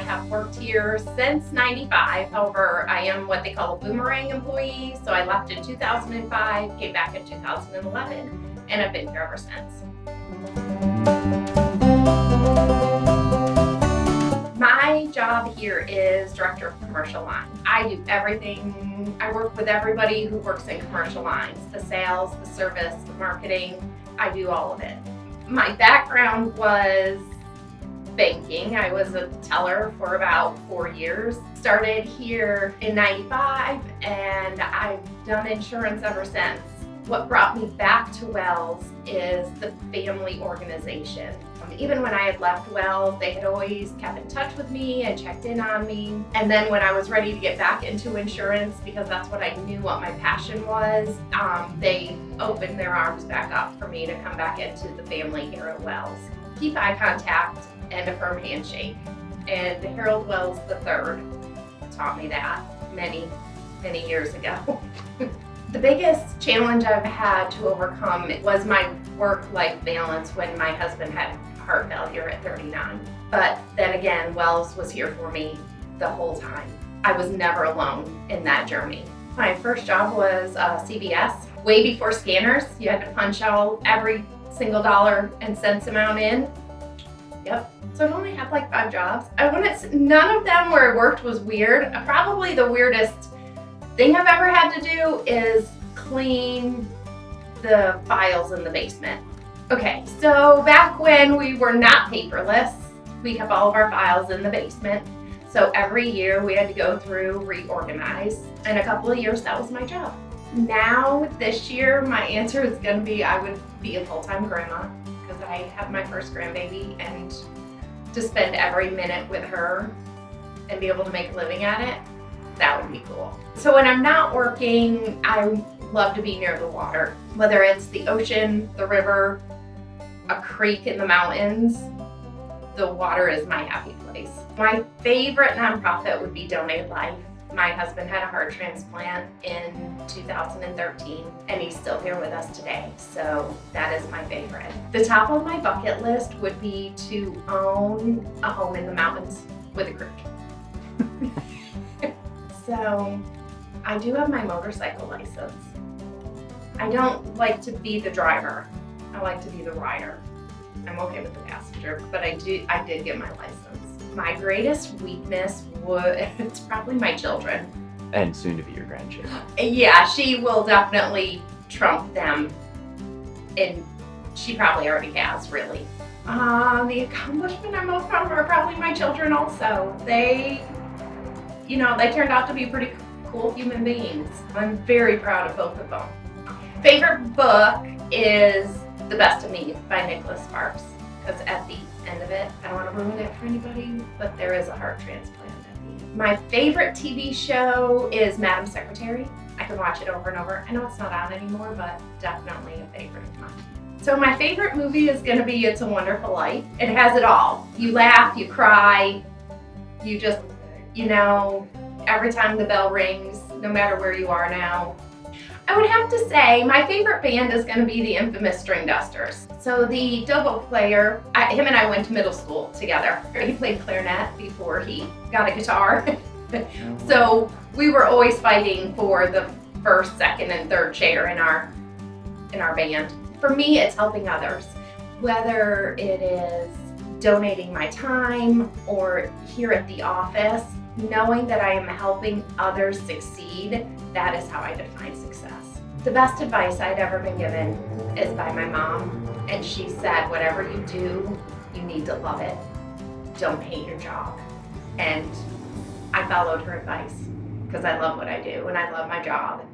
have worked here since 95. However, I am what they call a boomerang employee. So I left in 2005, came back in 2011, and I've been here ever since. My job here is Director of Commercial Lines. I do everything. I work with everybody who works in commercial lines, the sales, the service, the marketing. I do all of it. My background was banking. I was a teller for about 4 years. Started here in 95 and I've done insurance ever since. What brought me back to Wells is the family organization. Even when I had left Wells, they had always kept in touch with me and checked in on me. And then when I was ready to get back into insurance, because that's what I knew what my passion was, they opened their arms back up for me to come back into the family here at Wells. Keep eye contact and a firm handshake. And Harold Wells III taught me that many, many years ago. The biggest challenge I've had to overcome was my work-life balance when my husband had heart failure at 39. But then again, Wells was here for me the whole time. I was never alone in that journey. My first job was CVS. Way before scanners, you had to punch out every single dollar and cents amount in. Yep. So I've only had like 5 jobs. None of them where I worked was weird. Probably the weirdest thing I've ever had to do is clean the files in the basement. Okay, so back when we were not paperless, we kept all of our files in the basement. So every year we had to go through, reorganize, and a couple of years that was my job. Now, this year, my answer is gonna be I would be a full-time grandma because I have my first grandbaby, and to spend every minute with her and be able to make a living at it, that would be cool. So when I'm not working, I love to be near the water, whether it's the ocean, the river, a creek in the mountains. The water is my happy place. My favorite nonprofit would be Donate Life. My husband had a heart transplant in 2013 and he's still here with us today. So that is my favorite. The top of my bucket list would be to own a home in the mountains with a creek. So I do have my motorcycle license. I don't like to be the driver. I like to be the rider. I'm okay with the passenger, but I did get my license. My greatest weakness it's probably my children. And soon to be your grandchildren. Yeah, she will definitely trump them. And she probably already has, really. The accomplishment I'm most proud of are probably my children also. They turned out to be pretty cool human beings. I'm very proud of both of them. Favorite book is The Best of Me by Nicholas Sparks, because at the end of it, I don't want to ruin it for anybody, but there is a heart transplant at the end. My favorite TV show is Madam Secretary. I can watch it over and over. I know it's not on anymore, but definitely a favorite of mine. So my favorite movie is going to be It's a Wonderful Life. It has it all. You laugh, you cry, you just, every time the bell rings, no matter where you are now. I would have to say my favorite band is going to be the infamous String Dusters. So the Dobo player, him and I went to middle school together. He played clarinet before he got a guitar. So we were always fighting for the first, second, and third chair in our band. For me, it's helping others, whether it is donating my time or here at the office. Knowing that I am helping others succeed, that is how I define success. The best advice I'd ever been given is by my mom, and she said, whatever you do, you need to love it. Don't hate your job. And I followed her advice because I love what I do and I love my job.